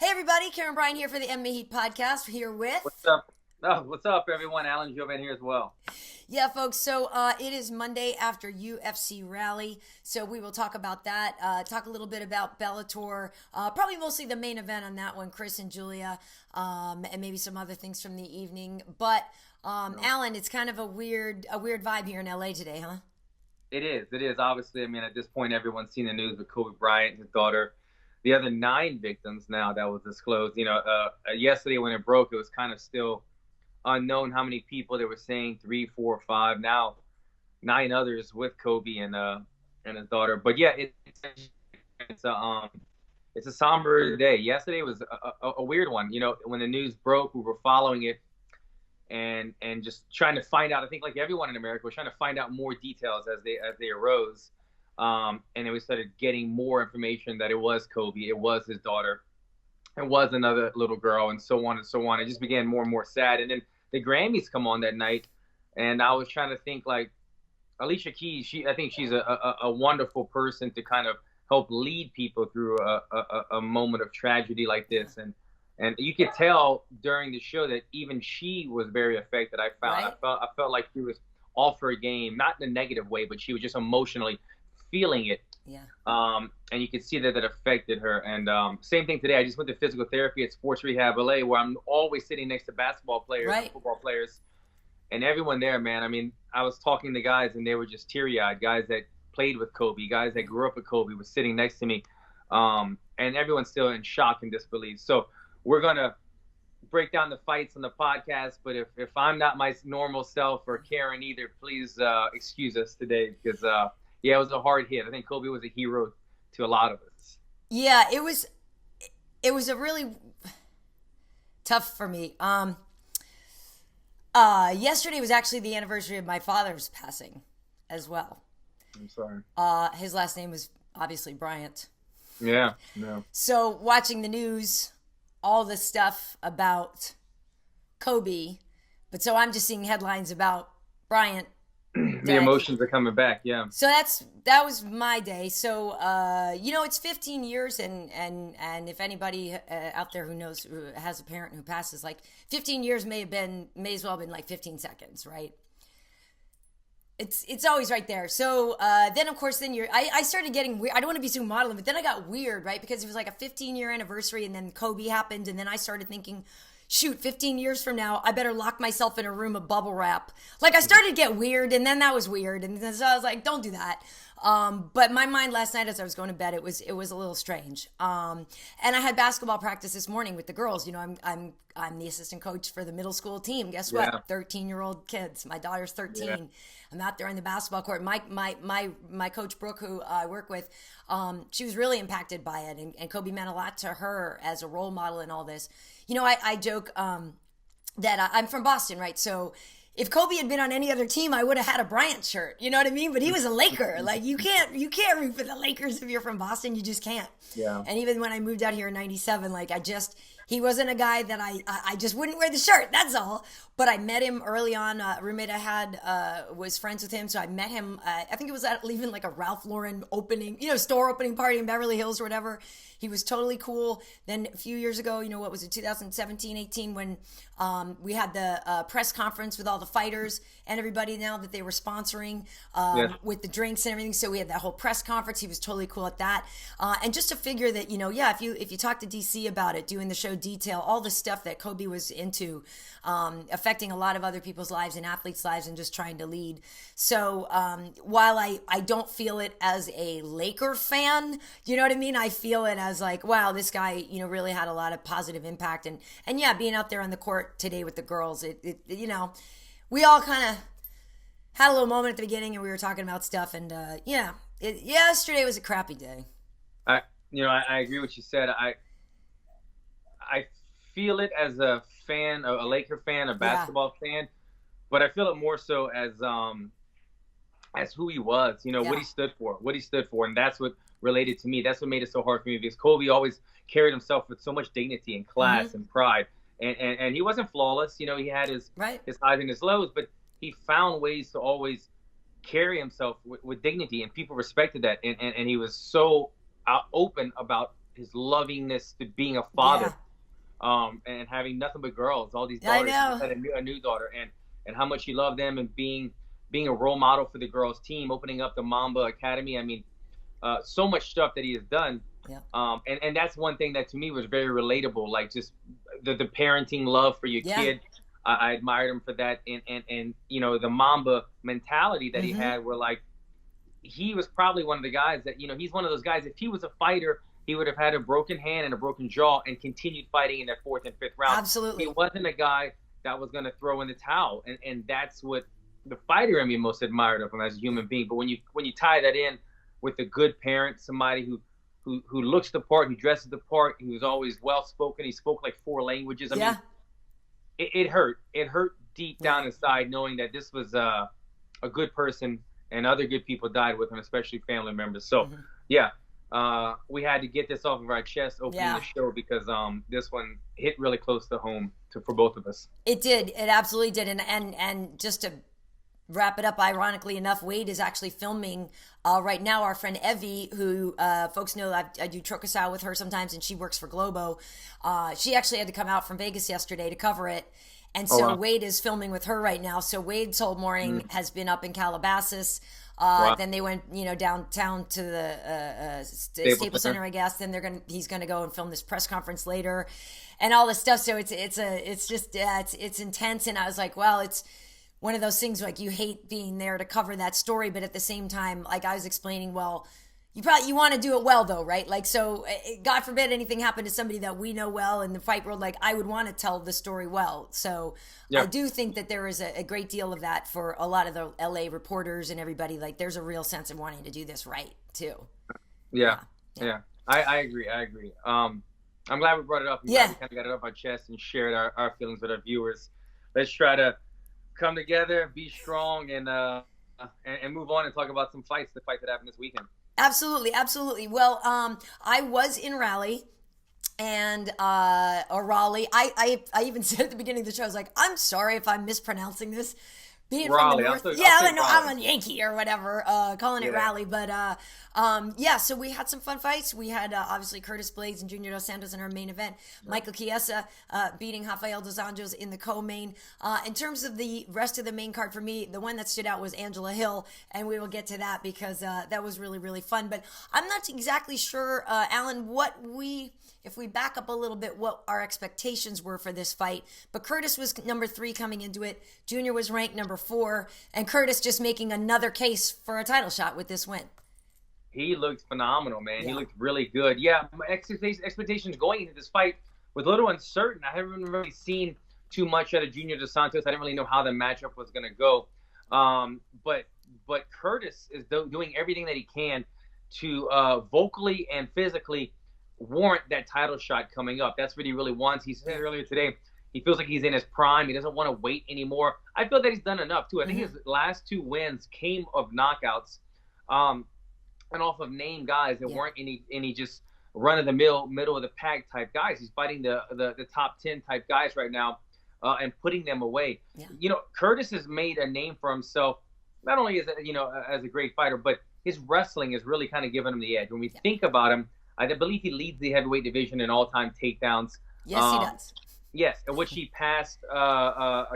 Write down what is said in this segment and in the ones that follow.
Hey everybody, Karyn Bryant here for the MMA Heat podcast. We're here with What's up? Oh, what's up, everyone? Alan Jouban here as well. folks. So it is Monday after UFC Raleigh, so we will talk about that. Talk a little bit about Bellator. Probably mostly the main event on that one, Cris and Julia, and maybe some other things from the evening. But Alan, it's kind of a weird vibe here in LA today, huh? It is. It is. Obviously, I mean, at this point, everyone's seen the news with Kobe Bryant, his daughter, the other 9 victims now that was disclosed. Yesterday when it broke, it was kind of still unknown how many people they were saying 3, 4, 5. Now 9 others with Kobe and his daughter. But yeah, it's a somber day. Yesterday was a weird one. When the news broke, we were following it and just trying to find out. I think like everyone in America was trying to find out more details as they arose. And then we started getting more information that it was Kobe, it was his daughter, it was another little girl, and so on and so on. It just began more and more sad. And then the Grammys come on that night, and I was trying to think like Alicia Keys. I think she's a wonderful person to kind of help lead people through a moment of tragedy like this. And you could tell during the show that even she was very affected. Right? I felt like she was off her game, not in a negative way, but she was just emotionally feeling it. Yeah. And you could see that affected her. And same thing today. I just went to physical therapy at Sports Rehab LA, where I'm always sitting next to basketball players Right. and football players, and everyone there, man. I mean, I was talking to guys, and they were just teary-eyed. Guys that played with Kobe, guys that grew up with Kobe, was sitting next to me, and everyone's still in shock and disbelief. So we're gonna break down the fights on the podcast, but if I'm not my normal self, or Karyn either, please excuse us today, because yeah, it was a hard hit. I think Kobe was a hero to a lot of us. Yeah, it was a really tough for me. Yesterday was actually the anniversary of my father's passing as well. I'm sorry. His last name was obviously Bryant. Yeah, no. So watching the news, all this stuff about Kobe, but so I'm just seeing headlines about Bryant. The emotions are coming back, yeah. So that was my day. So it's 15 years, and if anybody out there who has a parent who passes, like 15 years may as well have been like 15 seconds, right? It's always right there. So then of course I started getting weird. I don't want to be too modeling, but then I got weird, right? Because it was like a 15-year anniversary, and then Kobe happened, and then I started thinking, shoot, 15 years from now, I better lock myself in a room of bubble wrap. Like, I started to get weird, and then that was weird. And then, so I was like, don't do that. But my mind last night as I was going to bed, it was a little strange. And I had basketball practice this morning with the girls. I'm the assistant coach for the middle school team. Guess what? Yeah. 13-year-old kids. My daughter's 13. Yeah. I'm out there in the basketball court. My coach Brooke, who I work with, she was really impacted by it, and Kobe meant a lot to her as a role model in all this. I joke that I'm from Boston, right? So if Kobe had been on any other team, I would have had a Bryant shirt. You know what I mean? But he was a Laker. Like, you can't root for the Lakers if you're from Boston. You just can't. Yeah. And even when I moved out here in '97, like, he wasn't a guy that I just wouldn't wear the shirt. That's all. But I met him early on. A roommate I had was friends with him, so I met him. I think it was at even like a Ralph Lauren store opening party in Beverly Hills or whatever. He was totally cool. Then a few years ago, what was it, 2017, 18, when we had the press conference with all the fighters and everybody now that they were sponsoring with the drinks and everything. So we had that whole press conference. He was totally cool at that. And just to figure that, if you talk to DC about it, doing the show detail, all the stuff that Kobe was into, affecting a lot of other people's lives and athletes' lives and just trying to lead. So while I don't feel it as a Laker fan, you know what I mean? I feel it as like, wow, this guy, really had a lot of positive impact. And yeah, being out there on the court today with the girls, we all kind of had a little moment at the beginning, and we were talking about stuff. And yesterday was a crappy day. I agree with what you said. I feel it as a fan, a Laker fan, a basketball fan, but I feel it more so as who he was, what he stood for. And that's what related to me. That's what made it so hard for me, because Kobe always carried himself with so much dignity and class and pride. And he wasn't flawless. He had his highs and his lows, but he found ways to always carry himself with dignity, and people respected that. And he was so open about his lovingness to being a father, and having nothing but girls, all these daughters. I know. He had a new daughter, and how much he loved them, and being a role model for the girls team, opening up the Mamba Academy. I mean, so much stuff that he has done. Yeah. And that's one thing that to me was very relatable, like just the parenting love for your kid. I admired him for that, and you know, the Mamba mentality that he had, where like he was probably one of the guys that, you know, he's one of those guys, if he was a fighter, he would have had a broken hand and a broken jaw and continued fighting in that 4th and 5th round. Absolutely. He wasn't a guy that was going to throw in the towel, and that's what the fighter in me most admired of him as a human being. But when you tie that in with a good parent, somebody who looks the part, who dresses the part, who's always well spoken, he spoke like 4 languages. I mean, it hurt. It hurt deep down inside, knowing that this was a good person, and other good people died with him, especially family members. So we had to get this off of our chest opening the show, because this one hit really close to home for both of us. It did. It absolutely did. And just to wrap it up, ironically enough, Wade is actually filming right now. Our friend Evie, who folks know I do Trocasao with her sometimes, and she works for Globo. She actually had to come out from Vegas yesterday to cover it. And so Wade is filming with her right now. So Wade's whole morning has been up in Calabasas. Then they went, you know, downtown to the Staples Center, I guess. Then he's gonna go and film this press conference later, and all this stuff. So it's intense. And I was like, well, it's one of those things, like, you hate being there to cover that story, but at the same time, like I was explaining, well, you want to do it well though, right? Like, so God forbid anything happened to somebody that we know well in the fight world, like I would want to tell the story well. So I do think that there is a great deal of that for a lot of the LA reporters and everybody. Like, there's a real sense of wanting to do this right too. Yeah. I agree. I'm glad we brought it up. I'm glad we kind of got it off our chest and shared our feelings with our viewers. Let's try to come together, be strong, and move on and talk about some fights. The fight that happened this weekend. Absolutely. Well, I was in Raleigh, and or Raleigh. I even said at the beginning of the show, I was like, I'm sorry if I'm mispronouncing this. Being Raleigh, from the North, I'm a Yankee or whatever, calling it Raleigh. But so we had some fun fights. We had obviously Curtis Blaydes and Junior Dos Santos in our main event. Michael Chiesa beating Rafael dos Anjos in the co-main. In terms of the rest of the main card, for me, the one that stood out was Angela Hill, and we will get to that because that was really, really fun. But I'm not exactly sure, Alan, if we back up a little bit, what our expectations were for this fight. But Curtis was number 3 coming into it. Junior was ranked number 4. And Curtis just making another case for a title shot with this win. He looked phenomenal, man. He looked really good. Yeah, my expectations going into this fight was a little uncertain. I haven't really seen too much out of Junior Dos Santos. I didn't really know how the matchup was going to go. But Curtis is doing everything that he can to vocally and physically warrant that title shot coming up. That's what he really wants. He said earlier today, he feels like he's in his prime. He doesn't want to wait anymore. I feel that he's done enough too. I think his last 2 wins came of knockouts, and off of name guys that weren't any just run of the middle of the pack type guys. He's fighting the top 10 type guys right now, and putting them away. You know, Curtis has made a name for himself, not only as a great fighter, but his wrestling has really kind of given him the edge. When we think about him, I believe he leads the heavyweight division in all-time takedowns. Yes, he does. Yes, in which he passed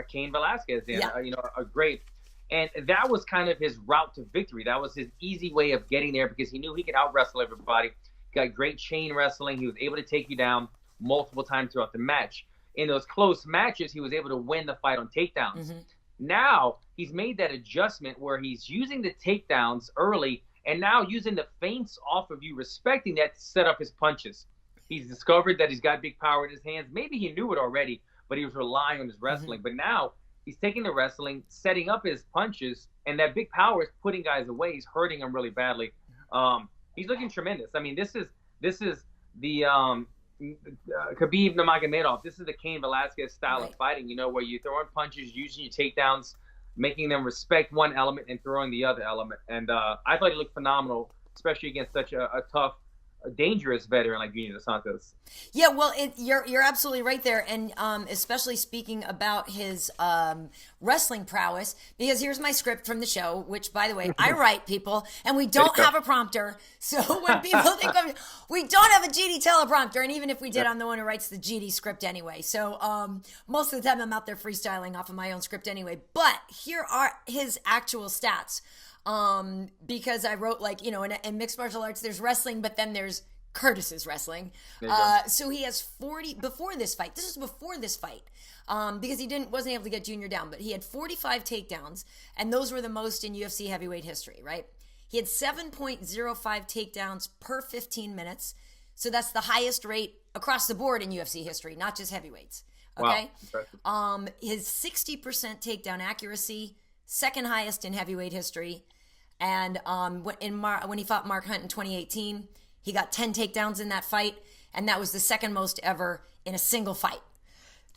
Cain Velasquez in, a great. And that was kind of his route to victory. That was his easy way of getting there because he knew he could out-wrestle everybody. He got great chain wrestling. He was able to take you down multiple times throughout the match. In those close matches, he was able to win the fight on takedowns. Now, he's made that adjustment where he's using the takedowns early and now using the feints off of you, respecting that to set up his punches. He's discovered that he's got big power in his hands. Maybe he knew it already, but he was relying on his wrestling. But now he's taking the wrestling, setting up his punches, and that big power is putting guys away. He's hurting them really badly. He's looking tremendous. I mean, this is the Khabib Nurmagomedov. This is the Cain Velasquez style of fighting, where you're throwing punches, using your takedowns, making them respect one element and throwing the other element. And I thought he looked phenomenal, especially against such a tough dangerous veteran like Junior Dos Santos. Yeah, well, you're absolutely right there, and especially speaking about his wrestling prowess. Because here's my script from the show, which, by the way, I write, people, and we don't have a prompter. So when people think we don't have a GD teleprompter, and even if we did, I'm the one who writes the GD script anyway. So most of the time, I'm out there freestyling off of my own script anyway. But here are his actual stats. Because I wrote, like, you know, in mixed martial arts, there's wrestling, but then there's Curtis's wrestling. So he has 40 before this fight. This is before this fight. Because he wasn't able to get Junior down, but he had 45 takedowns, and those were the most in UFC heavyweight history, right? He had 7.05 takedowns per 15 minutes. So that's the highest rate across the board in UFC history, not just heavyweights. Okay. Wow. His 60% takedown accuracy, second highest in heavyweight history. And when he fought Mark Hunt in 2018, he got 10 takedowns in that fight, and that was the second most ever in a single fight.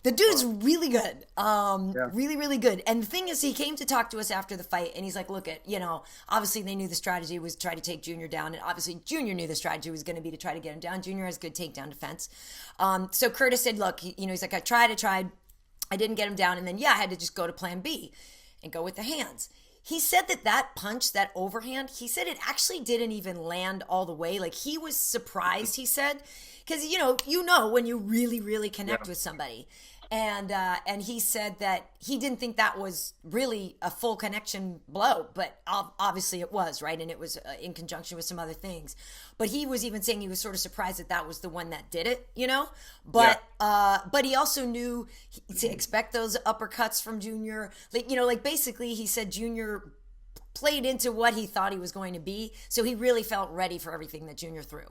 The dude's really good, really, really good. And the thing is, he came to talk to us after the fight, and he's like, look, obviously they knew the strategy was to try to take Junior down, and obviously Junior knew the strategy was going to be to try to get him down. Junior has good takedown defense. So Curtis said, look, he's like, I tried, I didn't get him down, and then, I had to just go to plan B and go with the hands. He said that punch, that overhand, he said it actually didn't even land all the way. Like, he was surprised, he said, because, you know when you really, really connect with somebody. And he said that he didn't think that was really a full connection blow, but obviously it was, right? And it was in conjunction with some other things. But he was even saying he was sort of surprised that was the one that did it, But but he also knew to expect those uppercuts from Junior. Like basically he said Junior played into what he thought he was going to be, so he really felt ready for everything that Junior threw.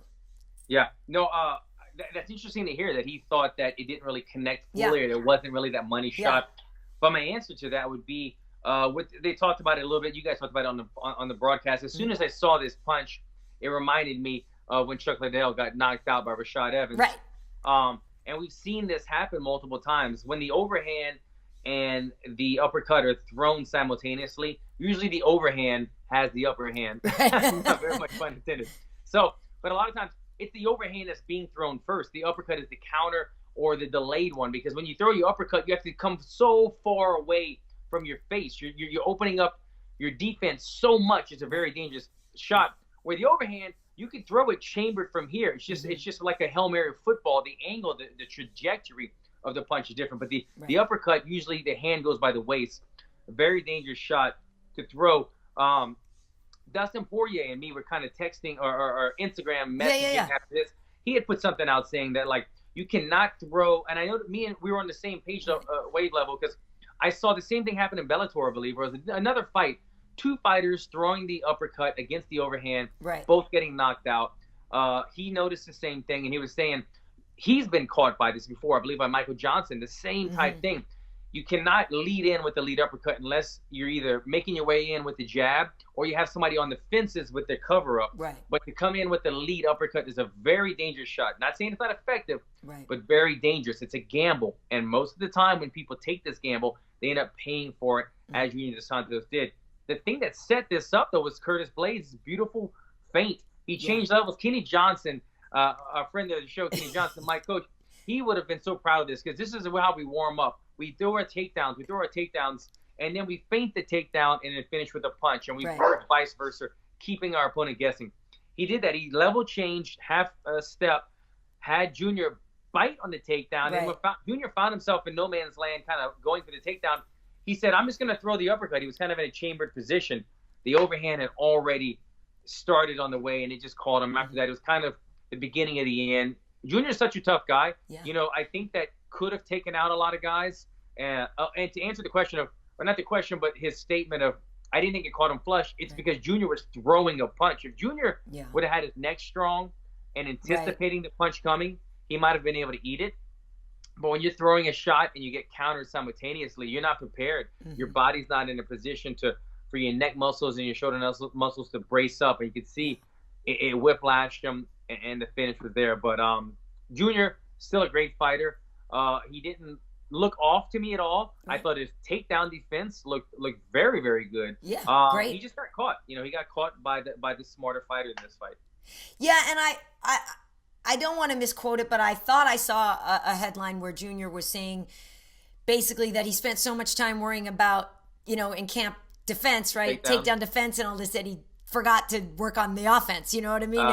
Yeah, no, that's interesting to hear that he thought that it didn't really connect fully, or there wasn't really that money shot. But my answer to that would be, they talked about it a little bit. You guys talked about it on the broadcast. As soon as I saw this punch, it reminded me of when Chuck Liddell got knocked out by Rashad Evans. Right. And we've seen this happen multiple times. When the overhand and the uppercut are thrown simultaneously, usually the overhand has the upper hand. Not very much pun intended. So, but a lot of times, it's the overhand that's being thrown first. The uppercut is the counter or the delayed one, because when you throw your uppercut, you have to come so far away from your face. You're opening up your defense so much. It's a very dangerous shot. Where the overhand, you can throw it chambered from here. It's just like a Hail Mary football. The angle, the trajectory of the punch is different. But the uppercut, usually the hand goes by the waist. A very dangerous shot to throw. Dustin Poirier and me were kind of texting or Instagram messaging after this. He had put something out saying that, like, you cannot throw, and I know that we were on the same page wave level, because I saw the same thing happen in Bellator, I believe, where it was another fight. Two fighters throwing the uppercut against the overhand, both getting knocked out. He noticed the same thing, and he was saying he's been caught by this before, I believe by Michael Johnson, the same type thing. You cannot lead in with the lead uppercut unless you're either making your way in with the jab or you have somebody on the fences with their cover up. Right. But to come in with the lead uppercut is a very dangerous shot. Not saying it's not effective, but very dangerous. It's a gamble. And most of the time when people take this gamble, they end up paying for it, as Junior Dos Santos did. The thing that set this up, though, was Curtis Blaydes' beautiful feint. He changed levels. Kenny Johnson, a friend of the show, Kenny Johnson, my coach, he would have been so proud of this, because this is how we warm up. We throw our takedowns, and then we feint the takedown and then finish with a punch, and we work vice versa, keeping our opponent guessing. He did that. He level changed half a step, had Junior bite on the takedown, and when Junior found himself in no man's land, kind of going for the takedown, he said, I'm just going to throw the uppercut. He was kind of in a chambered position. The overhand had already started on the way, and it just called him. After that, it was kind of the beginning of the end. Junior's such a tough guy. Yeah. I think that could have taken out a lot of guys. And to answer the question of, or not the question, but his statement of, I didn't think it caught him flush, it's because Junior was throwing a punch. If Junior would have had his neck strong and anticipating the punch coming, he might have been able to eat it. But when you're throwing a shot and you get countered simultaneously, you're not prepared. Your body's not in a position for your neck muscles and your shoulder muscles to brace up. And you could see it whiplashed him, and the finish was there. But Junior, still a great fighter. He didn't look off to me at all. I thought his takedown defense looked very, very good. Yeah, great. He just got caught. He got caught by the smarter fighter in this fight. Yeah, and I don't want to misquote it, but I thought I saw a headline where Junior was saying basically that he spent so much time worrying about, in camp defense, right? Takedown defense and all this, that he forgot to work on the offense, you know what I mean?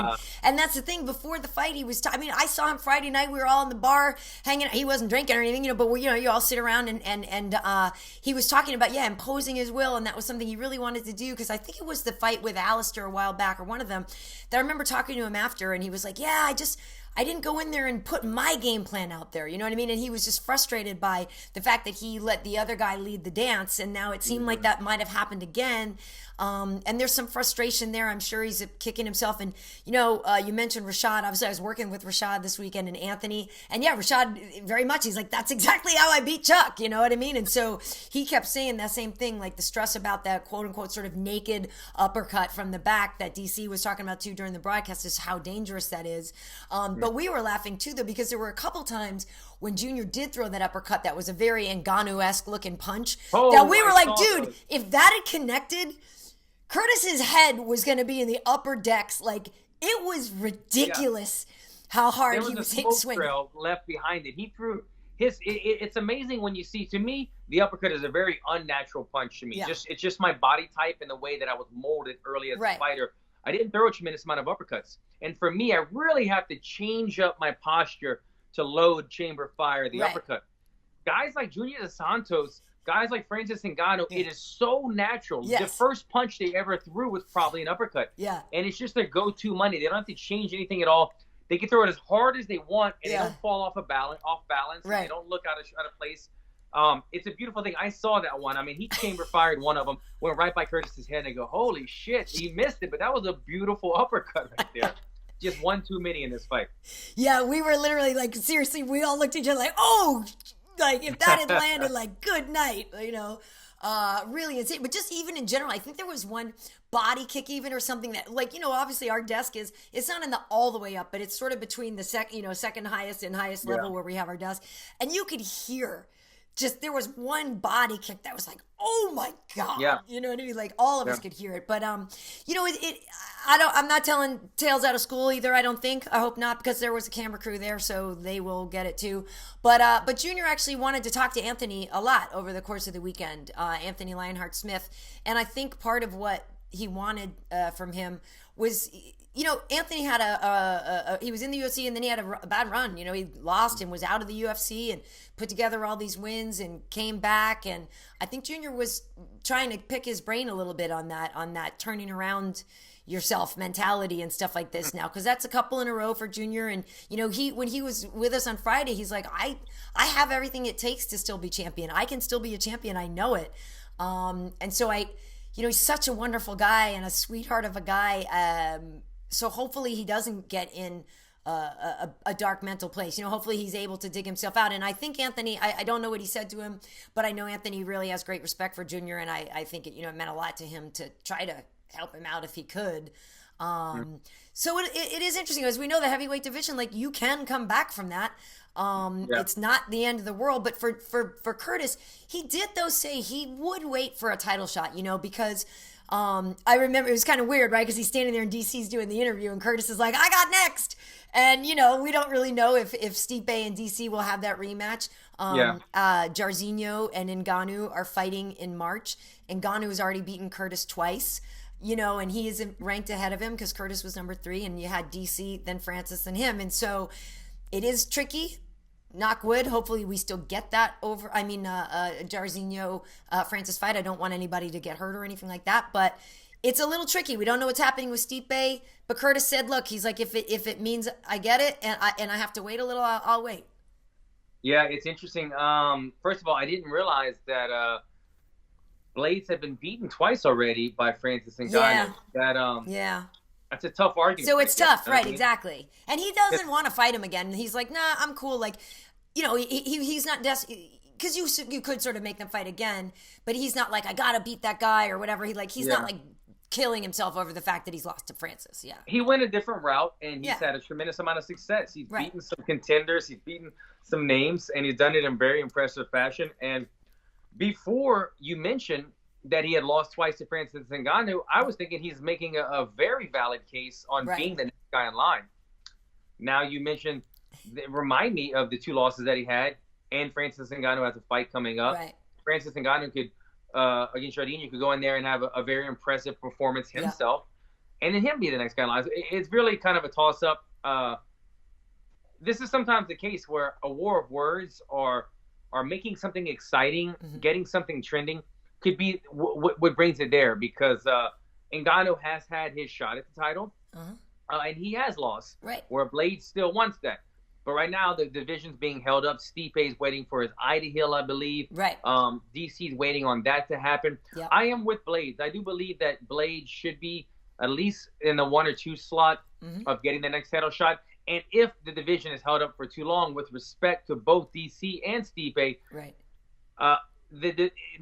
And that's the thing. Before the fight, he was I saw him Friday night. We were all in the bar hanging out. He wasn't drinking or anything, but you all sit around and he was talking about imposing his will, and that was something he really wanted to do, because I think it was the fight with Alistair a while back, or one of them, that I remember talking to him after, and he was like, I didn't go in there and put my game plan out there. You know what I mean? And he was just frustrated by the fact that he let the other guy lead the dance. And now it seemed like that might have happened again. And there's some frustration there. I'm sure he's kicking himself. And, you mentioned Rashad. Obviously, I was working with Rashad this weekend and Anthony. And Rashad, very much, he's like, that's exactly how I beat Chuck. You know what I mean? And so he kept saying that same thing, like the stress about that quote unquote sort of naked uppercut from the back that DC was talking about too during the broadcast, is how dangerous that is. But we were laughing too, though, because there were a couple times when Junior did throw that uppercut that was a very Ngannou-esque looking punch. That we were like, dude, if that had connected, Curtis's head was going to be in the upper decks. Like, it was ridiculous how hard he was hitting swing. Trail left behind it. He threw his. It's amazing when you see. To me, the uppercut is a very unnatural punch to me. Yeah. It's just my body type and the way that I was molded early as a fighter. I didn't throw a tremendous amount of uppercuts. And for me, I really have to change up my posture to load chamber fire, the uppercut. Guys like Junior Dos Santos, guys like Francis Ngannou, it is so natural. Yes. The first punch they ever threw was probably an uppercut. Yeah. And it's just their go-to money. They don't have to change anything at all. They can throw it as hard as they want, and they don't fall off balance, and they don't look out of place. It's a beautiful thing. I saw that one. I mean, he chamber fired one of them, went right by Curtis's head, and I go, holy shit, he missed it. But that was a beautiful uppercut right there. Just one too many in this fight. Yeah, we were literally like, seriously, we all looked at each other like, oh, like if that had landed, like, good night, really insane. But just even in general, I think there was one body kick even or something that, like, obviously our desk it's not in the all the way up, but it's sort of between the second highest and highest level where we have our desk. And you could hear there was one body kick that was like, oh my God. Yeah. You know what I mean? Like all of us could hear it. But, I'm not telling tales out of school either. I don't think. I hope not, because there was a camera crew there, so they will get it too. But Junior actually wanted to talk to Anthony a lot over the course of the weekend, Anthony Lionheart-Smith. And I think part of what he wanted from him was, Anthony had he was in the UFC, and then he had a bad run. He lost and was out of the UFC and put together all these wins and came back. And I think Junior was trying to pick his brain a little bit on that turning around yourself mentality and stuff like this now, because that's a couple in a row for Junior. And when he was with us on Friday, he's like, I have everything it takes to still be champion. I can still be a champion. I know it. And so he's such a wonderful guy and a sweetheart of a guy. So hopefully he doesn't get in a dark mental place. Hopefully he's able to dig himself out. And I think Anthony, I don't know what he said to him, but I know Anthony really has great respect for Junior, and I think it meant a lot to him to try to help him out if he could. So it is interesting, as we know the heavyweight division, like, you can come back from that. It's not the end of the world, but for Curtis, he did though say he would wait for a title shot, because I remember it was kind of weird, right? Because he's standing there and DC's doing the interview, and Curtis is like, I got next. And, we don't really know if Stipe and DC will have that rematch. Jairzinho and Ngannou are fighting in March. Ngannou has already beaten Curtis twice, and he is ranked ahead of him because Curtis was number 3, and you had DC, then Francis, and him. And so it is tricky. Knock wood. Hopefully we still get that over. I mean, Jairzinho, Francis fight. I don't want anybody to get hurt or anything like that, but it's a little tricky. We don't know what's happening with Stipe, but Curtis said, look, he's like, if it means I get it and I have to wait a little, I'll wait. Yeah, it's interesting. First of all, I didn't realize that Blaydes had been beaten twice already by Francis Ngannou. That's a tough argument. So it's tough, right? Exactly. And he doesn't want to fight him again. He's like, nah, I'm cool. Like, he's not because you could sort of make them fight again, but he's not like, I gotta beat that guy or whatever. He's not like killing himself over the fact that he's lost to Francis. Yeah. He went a different route, and he's had a tremendous amount of success. He's beaten some contenders, he's beaten some names, and he's done it in very impressive fashion. And before you mentioned that he had lost twice to Francis Ngannou, I was thinking he's making a very valid case on being the next guy in line. Now you mentioned, remind me of the 2 losses that he had, and Francis Ngannou has a fight coming up. Right. Francis Ngannou could, against Jardine, could go in there and have a very impressive performance himself, and then him be the next guy in line. It's really kind of a toss-up. This is sometimes the case where a war of words are making something exciting, getting something trending, could be what brings it there, because Ngannou has had his shot at the title, and he has lost, where Blaydes still wants that. But right now, the division's being held up. Stipe's waiting for his eye to heal, I believe. Right. DC's waiting on that to happen. Yep. I am with Blaydes. I do believe that Blaydes should be at least in the 1 or 2 slot of getting the next title shot. And if the division is held up for too long, with respect to both DC and Stipe,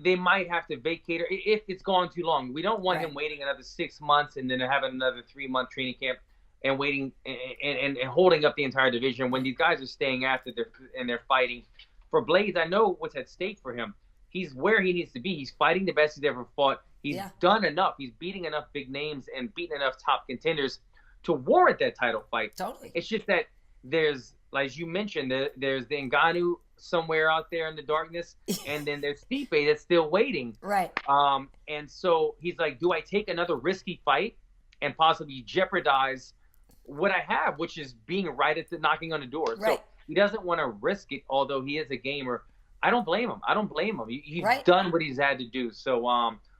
they might have to vacate her if it's gone too long. We don't want him waiting another 6 months and then having another 3-month training camp and waiting and holding up the entire division when these guys are staying after they're fighting. For Blaydes, I know what's at stake for him. He's where he needs to be. He's fighting the best he's ever fought. He's done enough. He's beating enough big names and beating enough top contenders to warrant that title fight. Totally. It's just that there's, like you mentioned, there's the Ngannou somewhere out there in the darkness, and then there's Stipe that's still waiting. Right. And so he's like, do I take another risky fight and possibly jeopardize what I have, which is being right at the knocking on the door? Right. So he doesn't want to risk it, although he is a gamer. I don't blame him. He's done what he's had to do. So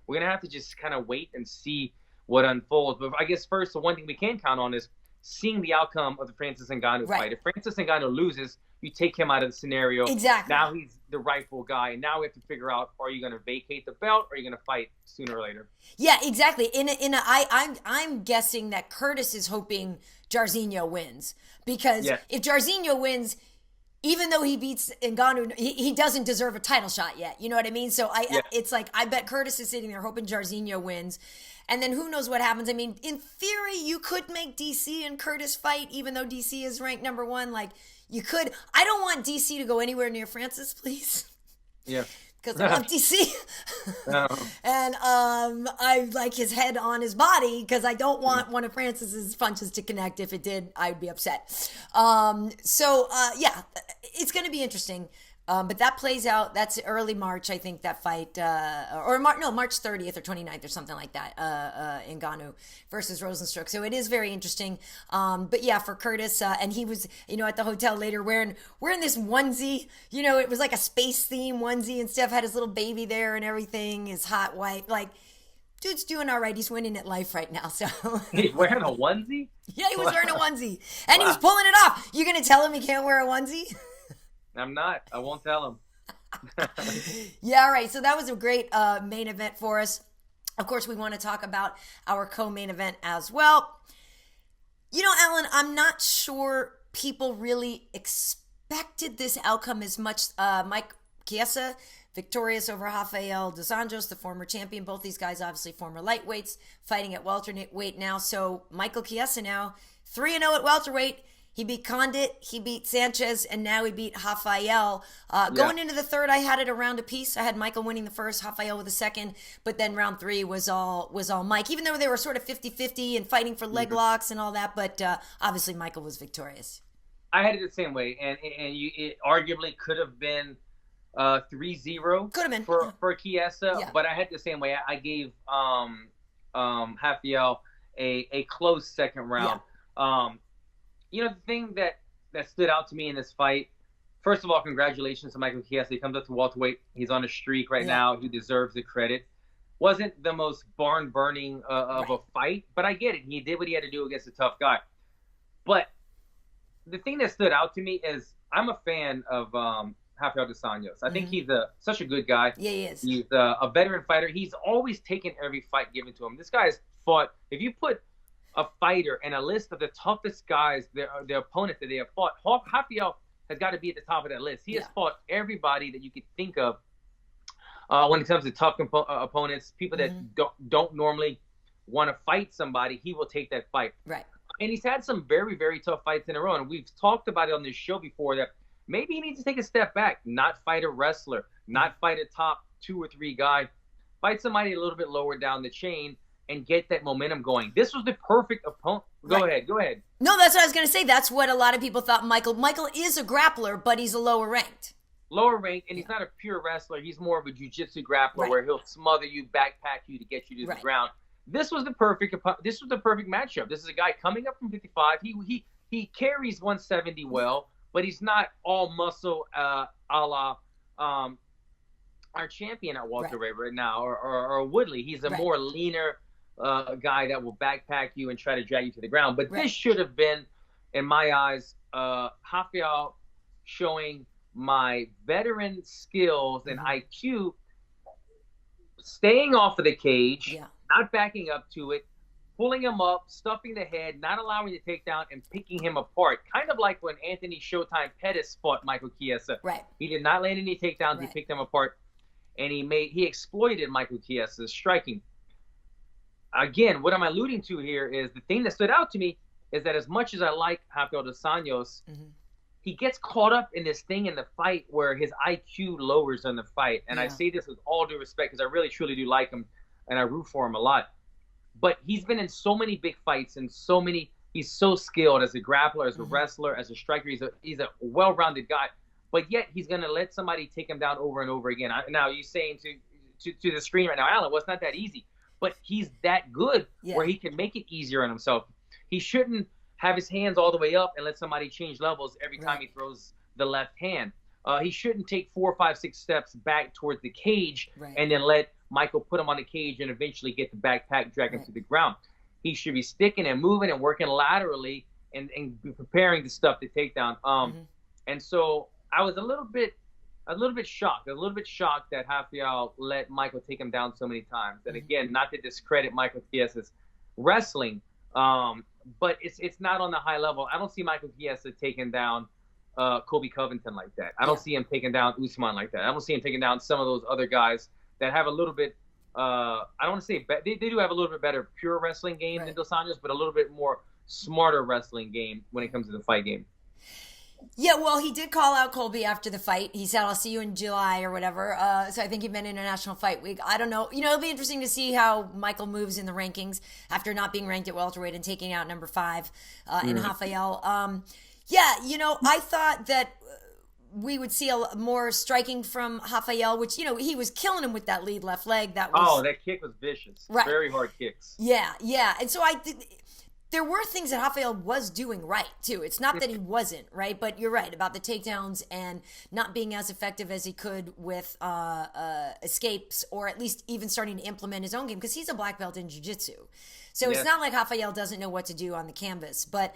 we're going to have to just kind of wait and see what unfolds. But I guess first, the one thing we can count on is seeing the outcome of the Francis Ngannou fight. If Francis Ngannou loses, you take him out of the scenario. Exactly. Now he's the rightful guy. And now we have to figure out, are you going to vacate the belt, or are you going to fight sooner or later? Yeah, exactly. I'm guessing that Curtis is hoping Jairzinho wins, because if Jairzinho wins, even though he beats Ngannou, he doesn't deserve a title shot yet. You know what I mean? So it's like, I bet Curtis is sitting there hoping Jairzinho wins. And then who knows what happens. I mean, in theory, you could make DC and Curtis fight, even though DC is ranked number 1. Like, you could. I don't want DC to go anywhere near Francis, please. Yeah. Because I love DC. And I like his head on his body, because I don't want one of Francis's punches to connect. If it did, I'd be upset. So it's going to be interesting. But that plays out. That's early March, I think, that fight. March 30th or 29th or something like that, Ngannou versus Rosenstruck. So it is very interesting. But yeah, for Curtis, and he was, at the hotel later wearing this onesie. It was like a space theme onesie, and Steph had his little baby there and everything, his hot wife. Like, dude's doing all right. He's winning at life right now. So he's wearing a onesie? Yeah, he was wearing a onesie. And he was pulling it off. You going to tell him he can't wear a onesie? I'm not. I won't tell him. Yeah, all right. So that was a great main event for us. Of course, we want to talk about our co-main event as well. Alan, I'm not sure people really expected this outcome as much. Mike Chiesa, victorious over Rafael dos Anjos, the former champion. Both these guys, obviously, former lightweights, fighting at welterweight now. So Michael Chiesa now 3-0 at welterweight. He beat Condit, he beat Sanchez, and now he beat Rafael. Going into the third, I had it a round apiece. I had Michael winning the first, Rafael with the second, but then round 3 was all Mike, even though they were sort of 50-50 and fighting for leg locks and all that, but obviously Michael was victorious. I had it the same way, and it arguably could have been 3-0 could have been for Chiesa, but I had it the same way. I gave Rafael a close second round. The thing that stood out to me in this fight, first of all, congratulations to Michael Chiesa. He comes up to welterweight. He's on a streak right now. He deserves the credit. Wasn't the most barn-burning of a fight, but I get it. He did what he had to do against a tough guy. But the thing that stood out to me is I'm a fan of Rafael dos Anjos. I think he's such a good guy. Yeah, he is. He's a veteran fighter. He's always taken every fight given to him. This guy's fought. If you put a fighter and a list of the toughest guys, their opponents that they have fought, Rafael has got to be at the top of that list. He has fought everybody that you could think of when it comes to tough opponents, people that don't normally want to fight somebody. He will take that fight. Right. And he's had some very, very tough fights in a row. And we've talked about it on this show before that maybe he needs to take a step back, not fight a wrestler, not fight a top 2 or 3 guy, fight somebody a little bit lower down the chain and get that momentum going. This was the perfect opponent. Go ahead. No, that's what I was going to say. That's what a lot of people thought. Michael is a grappler, but he's a lower ranked. And he's not a pure wrestler. He's more of a jiu-jitsu grappler where he'll smother you, backpack you to get you to the ground. This was the perfect matchup. This is a guy coming up from 55. He carries 170 well, but he's not all muscle a la our champion at welterweight right now, or Woodley. He's a more leaner guy that will backpack you and try to drag you to the ground. But this should have been, in my eyes, Rafael showing my veteran skills and IQ, staying off of the cage, not backing up to it, pulling him up, stuffing the head, not allowing the takedown, and picking him apart. Kind of like when Anthony Showtime Pettis fought Michael Chiesa. He did not land any takedowns. He picked him apart, and he exploited Michael Chiesa's striking. Again, what I'm alluding to here is the thing that stood out to me is that as much as I like Rafael dos Anjos, he gets caught up in this thing in the fight where his IQ lowers in the fight. And I say this with all due respect because I really, truly do like him, and I root for him a lot. But he's been in so many big fights and he's so skilled as a grappler, as a wrestler, as a striker. He's a well-rounded guy. But yet he's going to let somebody take him down over and over again. Now, you're saying to the screen right now, Alan, well, it's not that easy. But he's that good where he can make it easier on himself. He shouldn't have his hands all the way up and let somebody change levels every time he throws the left hand. He shouldn't take 4, 5, 6 steps back towards the cage and then let Michael put him on the cage and eventually get the backpack, drag him to the ground. He should be sticking and moving and working laterally and preparing to stuff the takedown. And so I was a little bit shocked that Rafael let Michael take him down so many times. And again, not to discredit Michael Chiesa's wrestling, but it's not on the high level. I don't see Michael Chiesa taking down Colby Covington like that. I don't see him taking down Usman like that. I don't see him taking down some of those other guys that have a little bit, I don't want to say, they do have a little bit better pure wrestling game than Dos Anjos, but a little bit more smarter wrestling game when it comes to the fight game. Yeah, well, he did call out Colby after the fight. He said, I'll see you in July or whatever. So I think he meant International Fight Week. I don't know. It'll be interesting to see how Michael moves in the rankings after not being ranked at welterweight and taking out number 5 in Rafael. I thought that we would see more striking from Rafael, which, he was killing him with that lead left leg. That kick was vicious. Very hard kicks. Yeah. And so there were things that Rafael was doing right, too. It's not that he wasn't, right? But you're right about the takedowns and not being as effective as he could with escapes, or at least even starting to implement his own game, because he's a black belt in jiu-jitsu. So it's not like Rafael doesn't know what to do on the canvas. But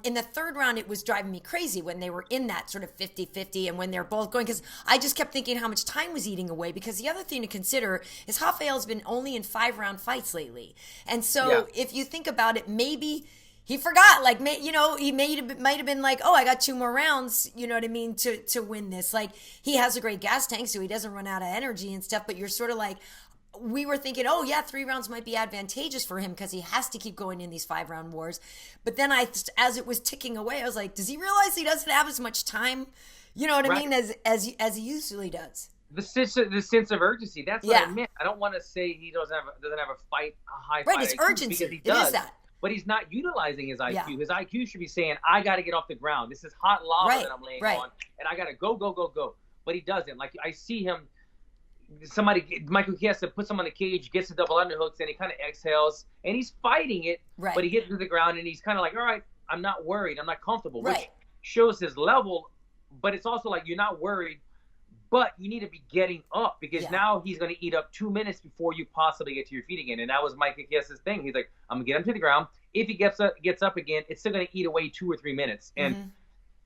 in the third round, it was driving me crazy when they were in that sort of 50-50 and when they're both going, because I just kept thinking how much time was eating away, because the other thing to consider is Rafael's been only in 5-round fights lately. And so if you think about it, maybe he forgot, he might have been like, oh, I got 2 more rounds, you know what I mean, to win this. Like, he has a great gas tank, so he doesn't run out of energy and stuff, but you're sort of like, we were thinking, 3 rounds might be advantageous for him because he has to keep going in these 5-round wars. But then as it was ticking away, I was like, does he realize he doesn't have as much time, you know what I mean, as he usually does? The sense of urgency. That's what I meant. I don't want to say he doesn't have a high fight. It's urgency. Because he does. It is that. But he's not utilizing his IQ. Yeah. His IQ should be saying, I got to get off the ground. This is hot lava that I'm laying on, and I got to go, go, go, go. But he doesn't. Like, I see him, Michael Chiesa puts him on the cage, gets the double underhooks, and he kind of exhales, and he's fighting it, but he gets to the ground, and he's kind of like, all right, I'm not worried. I'm not comfortable, which shows his level, but it's also like, you're not worried, but you need to be getting up, because now he's going to eat up 2 minutes before you possibly get to your feet again. And that was Michael Chiesa's thing. He's like, I'm going to get him to the ground. If he gets up again, it's still going to eat away 2 or 3 minutes. And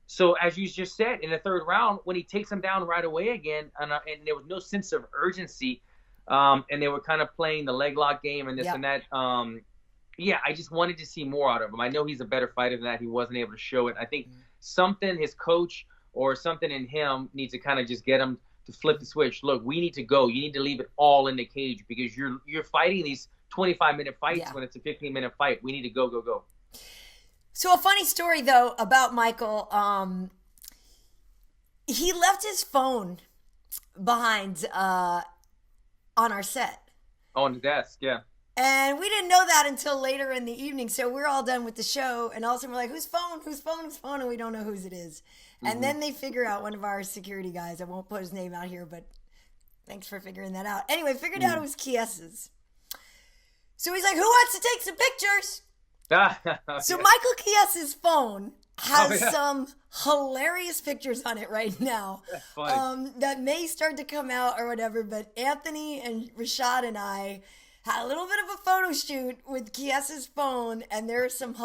so, as you just said, in the third round, when he takes him down right away again, and there was no sense of urgency, and they were kind of playing the leg lock game and this and that, I just wanted to see more out of him. I know he's a better fighter than that. He wasn't able to show it. I think something, his coach or something in him, needs to kind of just get him to flip the switch. Look, we need to go. You need to leave it all in the cage, because you're fighting these 25-minute fights when it's a 15-minute fight. We need to go, go, go. So a funny story, though, about Michael. He left his phone behind on our set. On the desk, yeah. And we didn't know that until later in the evening. So we're all done with the show, and all of a sudden we're like, whose phone, whose phone, whose phone? And we don't know whose it is. And then they figure out, one of our security guys, I won't put his name out here, but thanks for figuring that out. Anyway, figured out it was Chiesa's. So he's like, who wants to take some pictures? So Michael Chiesa's phone has some hilarious pictures on it right now that may start to come out or whatever. But Anthony and Rashad and I had a little bit of a photo shoot with Chiesa's phone, and there's some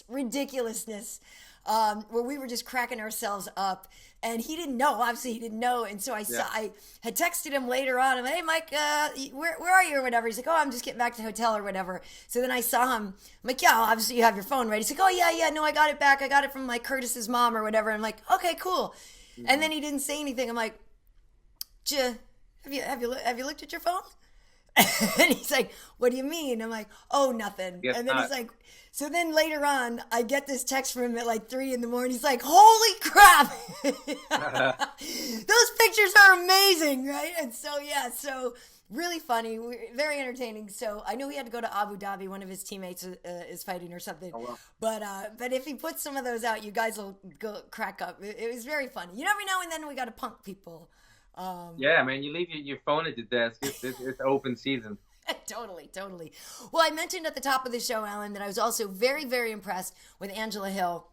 ridiculousness where we were just cracking ourselves up. And he didn't know. Obviously, he didn't know. And so I had texted him later on. I'm like, hey, Mike, where are you or whatever? He's like, oh, I'm just getting back to the hotel or whatever. So then I saw him. I'm like, yeah, obviously you have your phone, right? He's like, oh, yeah, no, I got it back. I got it from like Curtis's mom or whatever. I'm like, okay, cool. Mm-hmm. And then he didn't say anything. I'm like, have you looked at your phone? And he's like, what do you mean? I'm like, oh, nothing. And then he's like, so then later on, I get this text from him at like 3 a.m. He's like, holy crap. Those pictures are amazing, right? And so, so really funny, very entertaining. So I know he had to go to Abu Dhabi. One of his teammates is fighting or something. Oh, wow. But if he puts some of those out, you guys will go crack up. It was very funny. You never know, and then we got to punk people. Yeah, man, you leave your phone at the desk. It's open season. Totally. Well, I mentioned at the top of the show, Alan, that I was also very, very impressed with Angela Hill.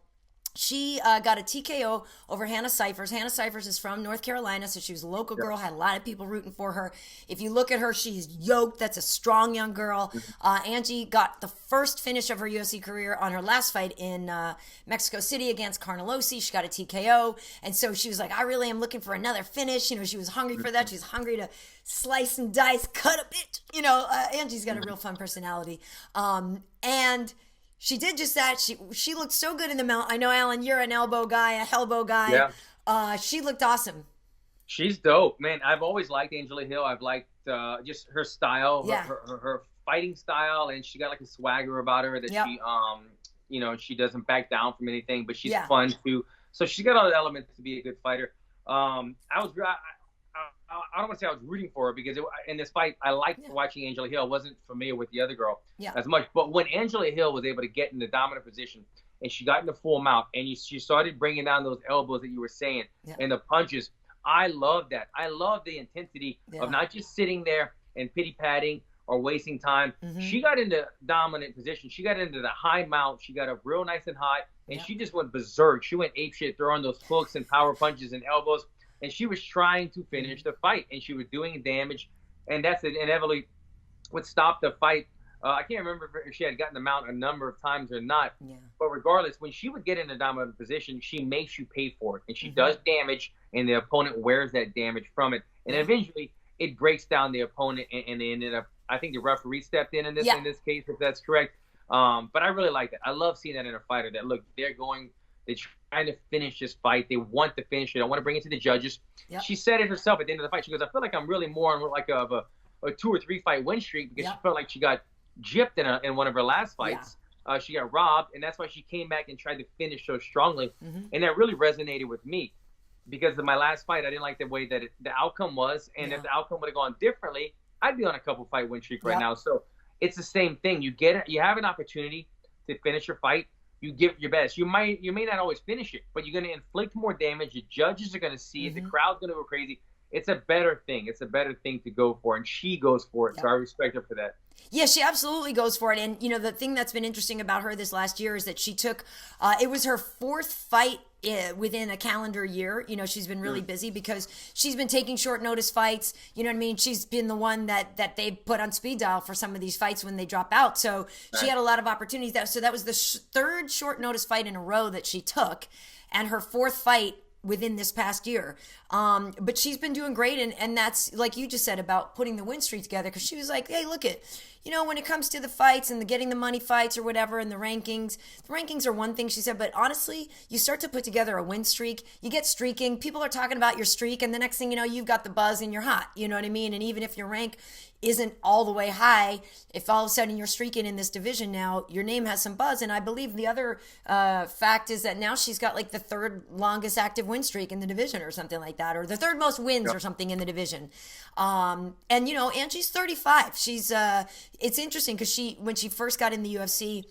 She got a TKO over Hannah Cyphers. Hannah Cyphers is from North Carolina, so she was a local girl, had a lot of people rooting for her. If you look at her, she's yoked. That's a strong young girl. Angie got the first finish of her UFC career on her last fight in Mexico City against Carnelosi. She got a TKO, and so she was like, I really am looking for another finish. You know, she was hungry for that. She was hungry to slice and dice, cut a bit. You know, Angie's got a real fun personality. And she did just that. She looked so good in the mount. I know, Alan, you're an elbow guy, a elbow guy. Yeah. She looked awesome. She's dope, man. I've always liked Angela Hill. I've liked just her style, her fighting style, and she got like a swagger about her that she, she doesn't back down from anything, but she's fun too. So she's got all the elements to be a good fighter. I don't want to say I was rooting for her because in this fight, I liked watching Angela Hill. I wasn't familiar with the other girl as much. But when Angela Hill was able to get in the dominant position and she got in the full mount and she started bringing down those elbows that you were saying and the punches, I love that. I love the intensity of not just sitting there and pity-patting or wasting time. Mm-hmm. She got into dominant position. She got into the high mount. She got up real nice and high, and she just went berserk. She went apeshit throwing those hooks and power punches and elbows. And she was trying to finish the fight, and she was doing damage, and that's inevitably what stopped the fight. I can't remember if she had gotten the mount a number of times or not, but regardless, when she would get in a dominant position, she makes you pay for it, and she does damage, and the opponent wears that damage from it, and eventually it breaks down the opponent, and they ended up, I think the referee stepped in this case, if that's correct. But I really like that. I love seeing that in a fighter that, look, they're trying to finish this fight. They want to finish it. I want to bring it to the judges. Yep. She said it herself at the end of the fight. She goes, I feel like I'm really more on like a 2 or 3 fight win streak because she felt like she got gypped in one of her last fights. She got robbed, and that's why she came back and tried to finish so strongly. Mm-hmm. And that really resonated with me because of my last fight. I didn't like the way that the outcome was, and if the outcome would have gone differently, I'd be on a couple fight win streak right now. So it's the same thing. You have an opportunity to finish your fight. You give it your best. You may not always finish it, but you're going to inflict more damage. The judges are going to see it. The crowd's going to go crazy. It's a better thing. It's a better thing to go for, and she goes for it. So I respect her for that. Yeah, she absolutely goes for it. And, the thing that's been interesting about her this last year is that she took, it was her 4th fight within a calendar year. She's been really busy because she's been taking short notice fights. You know what I mean? She's been the one that they put on speed dial for some of these fights when they drop out. So she had a lot of opportunities. So that was the 3rd short notice fight in a row that she took, and her 4th fight within this past year. But she's been doing great. And that's like you just said about putting the win streak together. Cause she was like, hey, look when it comes to the fights and the getting the money fights or whatever and the rankings are one thing, she said, but honestly, you start to put together a win streak, you get streaking, people are talking about your streak, and the next thing you know, you've got the buzz and you're hot. You know what I mean? And even if your rank isn't all the way high, if all of a sudden you're streaking in this division now, your name has some buzz. And I believe the other fact is that now she's got like the third longest active win streak in the division or something like that, or the third most wins or something in the division. And Angie's 35. She's it's interesting because when she first got in the UFC,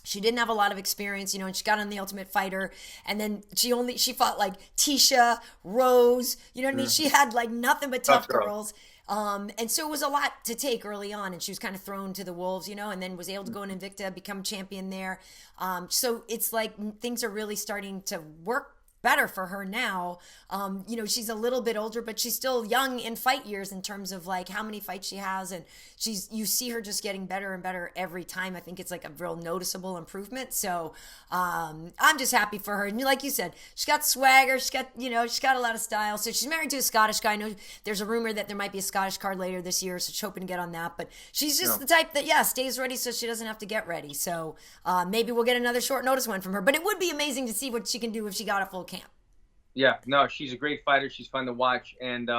she didn't have a lot of experience, and she got on the Ultimate Fighter, and then she fought like Tisha, Rose, you know what I mean? She had like nothing but tough girls. And so it was a lot to take early on, and she was kind of thrown to the wolves, and then was able to go in Invicta, become champion there. So it's like things are really starting to work better for her now. She's a little bit older, but she's still young in fight years in terms of like how many fights she has, and you see her just getting better and better every time. I think it's like a real noticeable improvement. So I'm just happy for her. And like you said, she's got swagger, she's got a lot of style. So she's married to a Scottish guy. I know there's a rumor that there might be a Scottish card later this year, so she's hoping to get on that. But she's just the type that stays ready so she doesn't have to get ready. So maybe we'll get another short notice one from her. But it would be amazing to see what she can do if she got a full camp. Yeah, no, she's a great fighter. She's fun to watch. And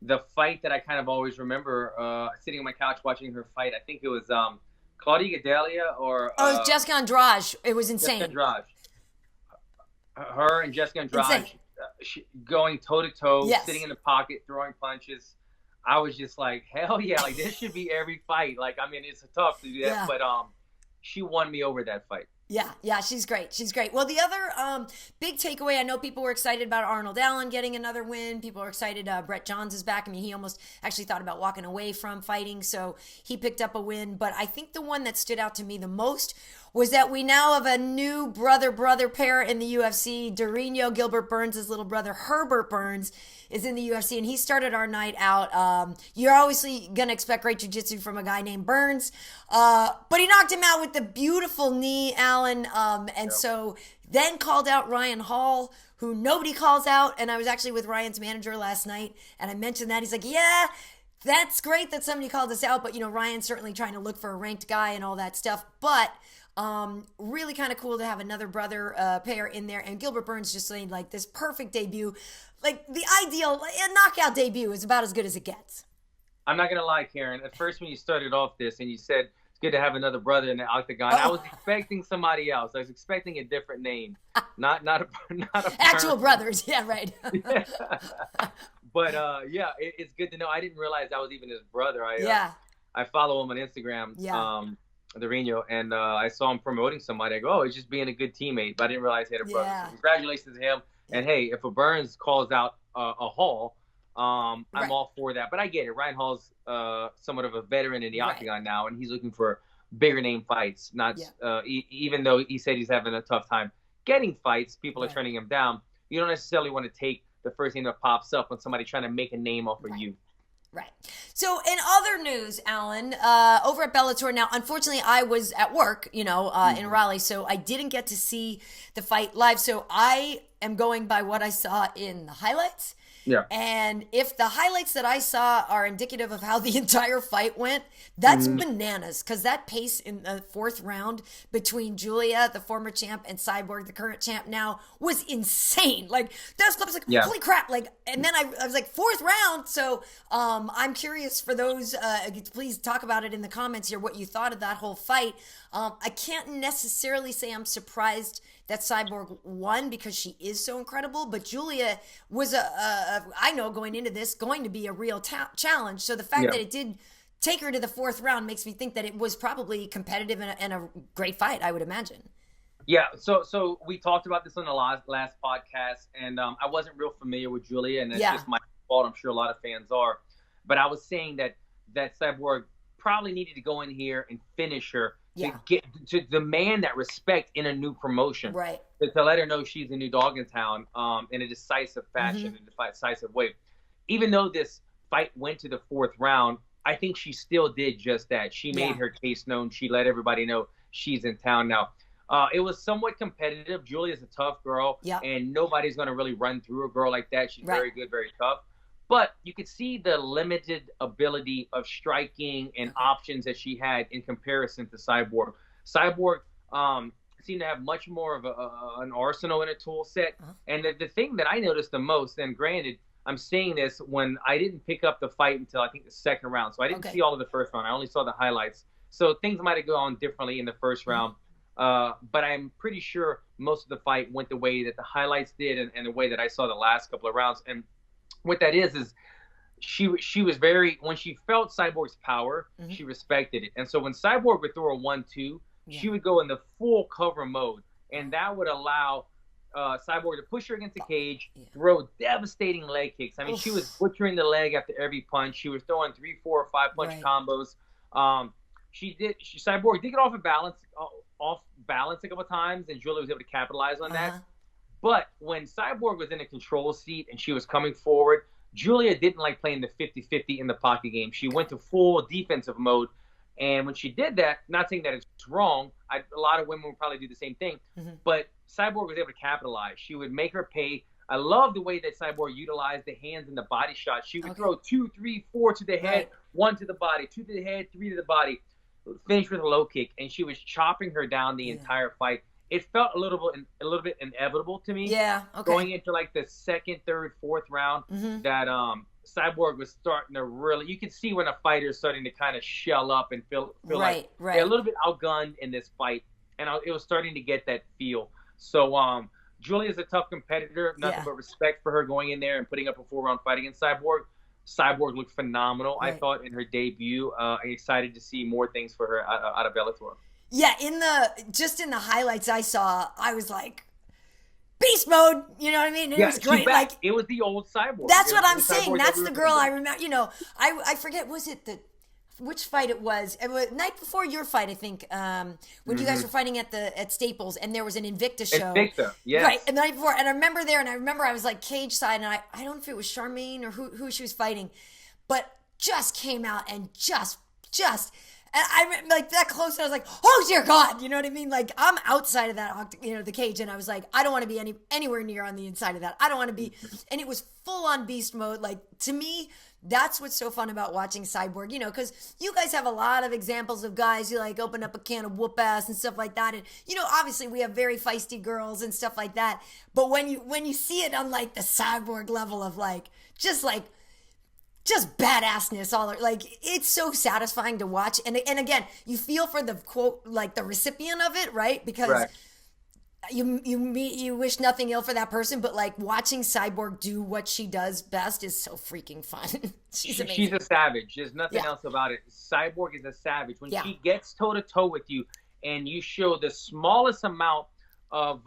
the fight that I kind of always remember, sitting on my couch watching her fight, I think it was Claudia Gadelha or... it was Jessica Andrade. It was insane. Jessica Andrade. Her and Jessica Andrade going toe-to-toe, sitting in the pocket, throwing punches. I was just like, hell yeah, like this should be every fight. Like, I mean, it's tough to do that, but she won me over that fight. Yeah, she's great. She's great. Well, the other big takeaway, I know people were excited about Arnold Allen getting another win. People are excited Brett Johns is back. I mean, he almost actually thought about walking away from fighting, so he picked up a win. But I think the one that stood out to me the most was that we now have a new brother pair in the UFC. Durinho, Gilbert Burns' little brother, Herbert Burns, is in the UFC, and he started our night out. You're obviously going to expect great jiu-jitsu from a guy named Burns, but he knocked him out with the beautiful knee, Alan, so then called out Ryan Hall, who nobody calls out, and I was actually with Ryan's manager last night, and I mentioned that. He's like, yeah, that's great that somebody called us out, but, Ryan's certainly trying to look for a ranked guy and all that stuff, but... really kind of cool to have another brother pair in there, and Gilbert Burns just saying like this perfect debut, like the ideal knockout debut is about as good as it gets. I'm not gonna lie, Karyn. At first, when you started off this and you said it's good to have another brother in the octagon, I was expecting somebody else. I was expecting a different name, not a actual brothers. Yeah, right. Yeah. But it's good to know. I didn't realize that was even his brother. I follow him on Instagram. Yeah. Durinho, and I saw him promoting somebody. I go, oh, he's just being a good teammate, but I didn't realize he had a brother. So congratulations to him. And hey, if a Burns calls out a Hall, I'm all for that. But I get it. Ryan Hall's somewhat of a veteran in the octagon now, and he's looking for bigger name fights. Not even though he said he's having a tough time getting fights, people are turning him down. You don't necessarily want to take the first name that pops up when somebody's trying to make a name off of you. Right. So in other news, Alan, over at Bellator now, unfortunately, I was at work, in Raleigh, so I didn't get to see the fight live. So I am going by what I saw in the highlights. Yeah. And if the highlights that I saw are indicative of how the entire fight went, that's bananas. Because that pace in the fourth round between Julia, the former champ, and Cyborg, the current champ now, was insane. Like, that was like, holy crap. Like, and then I was like, fourth round. So I'm curious for those, please talk about it in the comments here, what you thought of that whole fight. I can't necessarily say I'm surprised that Cyborg won because she is so incredible, but Julia was I know going into this, going to be a real challenge. So the fact that it did take her to the fourth round makes me think that it was probably competitive and a great fight, I would imagine. Yeah, so we talked about this on the last podcast, and I wasn't real familiar with Julia, and that's just my fault. I'm sure a lot of fans are. But I was saying that Cyborg probably needed to go in here and finish her to get to demand that respect in a new promotion, right? To let her know she's a new dog in town, in a decisive fashion, in a decisive way. Even though this fight went to the fourth round, I think she still did just that. She made her case known. She let everybody know she's in town now. It was somewhat competitive. Julia's a tough girl, and nobody's going to really run through a girl like that. She's very good, very tough. But you could see the limited ability of striking and options that she had in comparison to Cyborg. Cyborg seemed to have much more of an arsenal in a tool set. And the thing that I noticed the most, and granted, I'm saying this when I didn't pick up the fight until I think the second round. So I didn't see all of the first round. I only saw the highlights. So things might have gone differently in the first round. But I'm pretty sure most of the fight went the way that the highlights did and the way that I saw the last couple of rounds. And what that is she was very, when she felt Cyborg's power, she respected it. And so when Cyborg would throw a 1-2, she would go in the full cover mode. And that would allow Cyborg to push her against the cage, throw devastating leg kicks. I mean, she was butchering the leg after every punch. She was throwing 3, 4, or 5 punch combos. Cyborg did get off balance a couple of times, and Julia was able to capitalize on that. But when Cyborg was in a control seat and she was coming forward, Julia didn't like playing the 50-50 in the pocket game. She went to full defensive mode. And when she did that, not saying that it's wrong, a lot of women would probably do the same thing, but Cyborg was able to capitalize. She would make her pay. I love the way that Cyborg utilized the hands and the body shots. She would throw 2, 3, 4 to the head, 1 to the body, 2 to the head, 3 to the body, finish with a low kick, and she was chopping her down the entire fight. It felt a little bit inevitable to me. Going into like the second, third, fourth round, that Cyborg was starting to really, you could see when a fighter is starting to kind of shell up and feel like they're a little bit outgunned in this fight. And it was starting to get that feel. So Julia's a tough competitor. Nothing but respect for her going in there and putting up a 4-round fight against Cyborg. Cyborg looked phenomenal, I thought, in her debut. I'm excited to see more things for her out of Bellator. Yeah, in the highlights I saw, I was like, beast mode, you know what I mean? And it was great. Like, it was the old Cyborg. That's what I'm saying. That's the girl I remember. You know, I forget, was it which fight it was? It was night before your fight, I think, when you guys were fighting at Staples, and there was an Invicta show. Invicta, yes. Right, and the night before, and I remember I was like cage side, and I don't know if it was Charmaine or who she was fighting, but just came out and just. And I'm like that close, and I was like, "Oh dear God!" You know what I mean? Like, I'm outside of that, the cage, and I was like, "I don't want to be anywhere near on the inside of that. I don't want to be." And it was full on beast mode. Like, to me, that's what's so fun about watching Cyborg. You know, because you guys have a lot of examples of guys who like open up a can of whoop ass and stuff like that. And you know, obviously, we have very feisty girls and stuff like that. But when you see it on like the Cyborg level of just badassness, like, it's so satisfying to watch. And again, you feel for the quote, like the recipient of it, right? Because you wish nothing ill for that person, but like watching Cyborg do what she does best is so freaking fun. She's amazing. She's a savage. There's nothing else about it. Cyborg is a savage. When she gets toe to toe with you, and you show the smallest amount of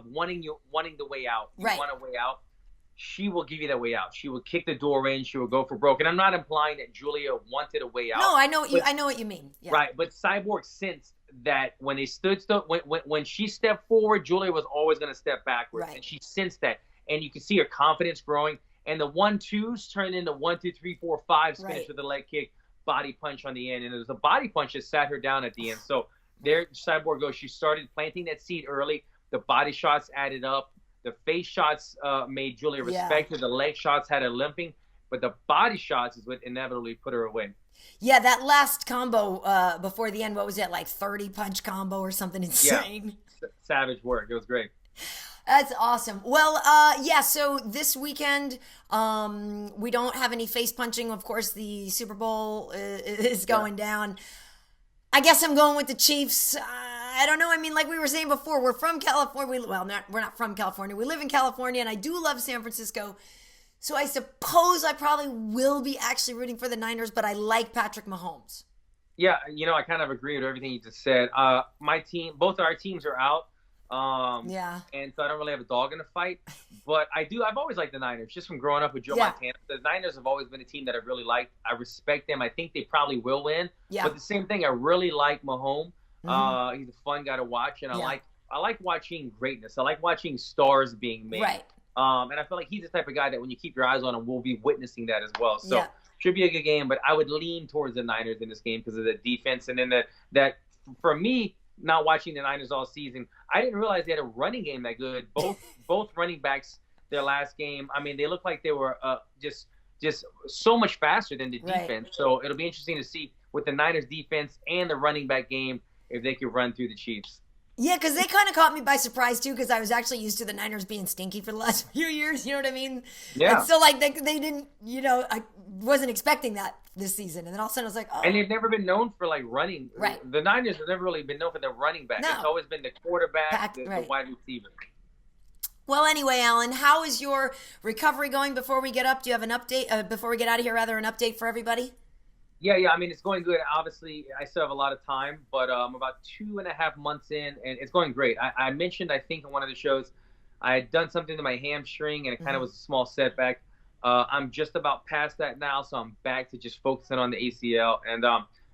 wanting the way out, you want a way out, she will give you that way out. She will kick the door in. She will go for broke. And I'm not implying that Julia wanted a way out. No, I know what you mean. Yeah. Right, but Cyborg sensed that when they stood still, when she stepped forward, Julia was always going to step backwards, and she sensed that. And you can see her confidence growing. And the 1-2s turned into 1, 2, 3, 4, 5s finish with a leg kick, body punch on the end, and it was a body punch that sat her down at the end. So there, Cyborg goes. She started planting that seed early. The body shots added up. The face shots made Julia respect her. The leg shots had her limping, but the body shots is what inevitably put her away. Yeah, that last combo before the end, what was it, like 30 punch combo or something insane? Yeah. Savage work. It was great. That's awesome. Well, so this weekend, we don't have any face punching. Of course, the Super Bowl is going down. I guess I'm going with the Chiefs. I don't know. I mean, like we were saying before, we're from California. We're not from California. We live in California, and I do love San Francisco. So I suppose I probably will be actually rooting for the Niners, but I like Patrick Mahomes. Yeah, I kind of agree with everything you just said. My team, both our teams are out. And so I don't really have a dog in the fight. But I've always liked the Niners, just from growing up with Joe Montana. The Niners have always been a team that I've really liked. I respect them. I think they probably will win. Yeah. But the same thing, I really like Mahomes. He's a fun guy to watch, and I like watching greatness. I like watching stars being made. Right. And I feel like he's the type of guy that when you keep your eyes on him, we'll be witnessing that as well. So should be a good game, but I would lean towards the Niners in this game because of the defense. And then that for me, not watching the Niners all season, I didn't realize they had a running game that good. Both running backs, their last game, I mean, they looked like they were just so much faster than the defense. So it'll be interesting to see with the Niners defense and the running back game if they could run through the Chiefs. Yeah, because they kind of caught me by surprise too, because I was actually used to the Niners being stinky for the last few years. You know what I mean? Yeah. And so like they didn't, I wasn't expecting that this season, and then all of a sudden I was like, oh. And they've never been known for like running. Right. The Niners have never really been known for their running back. No. It's always been the quarterback, the right. wide receiver. Well, anyway, Alan, how is your recovery going before we get up? Do you have an update, before we get out of here, rather, an update for everybody? Yeah. I mean, it's going good. Obviously, I still have a lot of time, but I'm about 2.5 months in, and it's going great. I mentioned, I think, in one of the shows, I had done something to my hamstring, and it kind of was a small setback. I'm just about past that now, so I'm back to just focusing on the ACL, and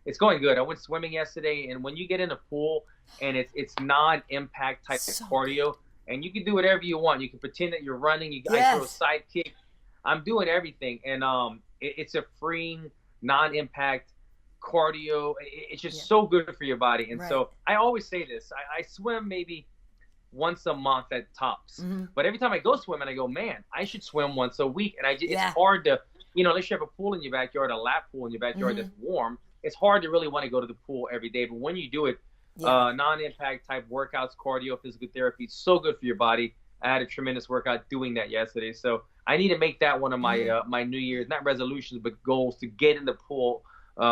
it's going good. I went swimming yesterday, and when you get in the pool, and it's non-impact type of cardio, and you can do whatever you want. You can pretend that you're running. I throw a side kick. I'm doing everything, and it's a freeing, non-impact cardio. It's just so good for your body. And so I always say this. I swim maybe once a month at tops. But every time I go swimming, I go, man, I should swim once a week. And it's hard to, unless you have a pool in your backyard, a lap pool in your backyard that's warm, it's hard to really want to go to the pool every day. But when you do it, non-impact type workouts, cardio, physical therapy, it's so good for your body. I had a tremendous workout doing that yesterday. So I need to make that one of my my New Year's, not resolutions, but goals, to get in the pool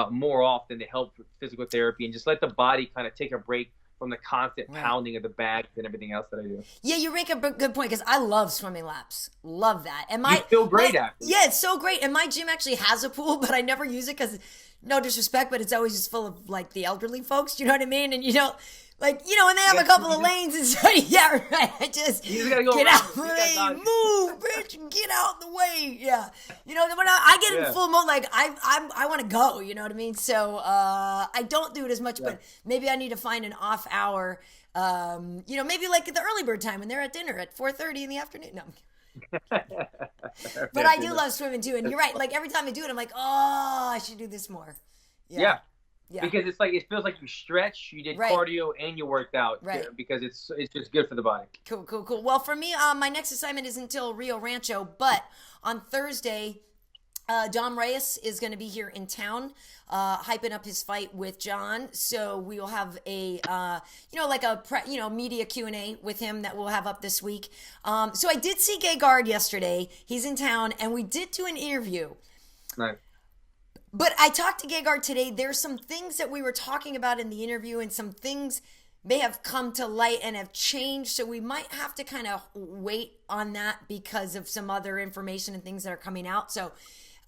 more often to help with physical therapy and just let the body kind of take a break from the constant pounding of the bags and everything else that I do. Yeah, you make a good point, because I love swimming laps. Love that. And you feel great after. Yeah, it's so great. And my gym actually has a pool, but I never use it because, no disrespect, but it's always just full of like the elderly folks. You know what I mean? And and they have a couple of lanes, and so I just get out of the way, move, bitch, and get out of the way. Yeah, when I get in full mode, like I want to go. You know what I mean? So I don't do it as much, but maybe I need to find an off hour. Maybe like the early bird time when they're at dinner at 4:30 in the afternoon. No. But I do love swimming too, and you're right. Like every time I do it, I'm like, oh, I should do this more. Yeah. Because it's like, it feels like you stretch, you did cardio, and you worked out. Because it's just good for the body. Cool. Well, for me, my next assignment is until Rio Rancho, but on Thursday, Dom Reyes is going to be here in town, hyping up his fight with John. So we will have a, media Q&A with him that we'll have up this week. So I did see Gegard yesterday. He's in town, and we did do an interview. Nice. But I talked to Gegard today. There's some things that we were talking about in the interview, and some things may have come to light and have changed. So we might have to kind of wait on that because of some other information and things that are coming out. So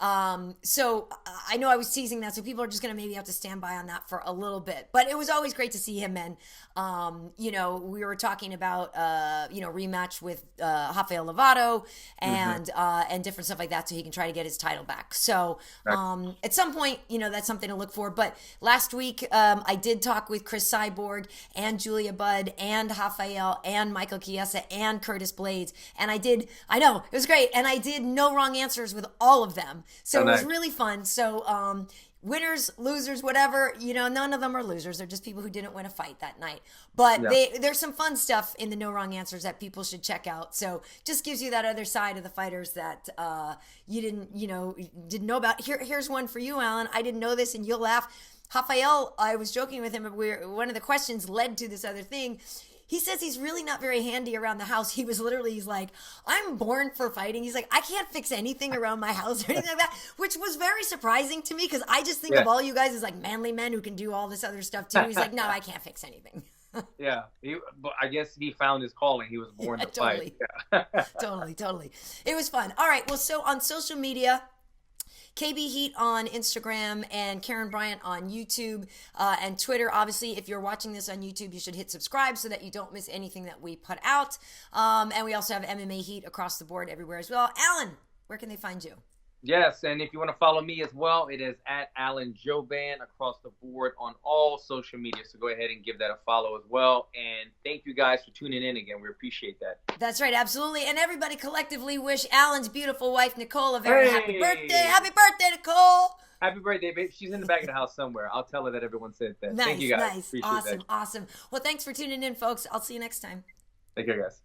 I know I was teasing that, so people are just going to maybe have to stand by on that for a little bit. But it was always great to see him, and we were talking about rematch with Rafael Lovato and different stuff like that, so he can try to get his title back. So at some point, that's something to look for. But last week, I did talk with Chris Cyborg and Julia Budd and Rafael and Michael Chiesa and Curtis Blaydes, and I know it was great, and I did no wrong answers with all of them. So it was really fun. So winners, losers, whatever, none of them are losers. They're just people who didn't win a fight that night. But there's some fun stuff in the no wrong answers that people should check out. So just gives you that other side of the fighters that you didn't know about. Here's one for you, Alan. I didn't know this, and you'll laugh. Rafael, I was joking with him. One of the questions led to this other thing. He says he's really not very handy around the house. He's like, I'm born for fighting. He's like, I can't fix anything around my house or anything like that, which was very surprising to me, because I just think of all you guys as like manly men who can do all this other stuff too. He's like, no, I can't fix anything. But I guess he found his calling. He was born to fight. Totally. It was fun. All right, well, so on social media, KB Heat on Instagram and Karyn Bryant on YouTube and Twitter. Obviously, if you're watching this on YouTube, you should hit subscribe so that you don't miss anything that we put out. And we also have MMA Heat across the board everywhere as well. Alan, where can they find you? Yes, and if you want to follow me as well, it is at Alan Jouban across the board on all social media. So go ahead and give that a follow as well. And thank you guys for tuning in again. We appreciate that. That's right, absolutely. And everybody collectively wish Alan's beautiful wife, Nicole, a very happy birthday. Happy birthday, Nicole. Happy birthday, babe. She's in the back of the house somewhere. I'll tell her that everyone said that. Thank you guys. Nice. Awesome. Well, thanks for tuning in, folks. I'll see you next time. Take care, guys.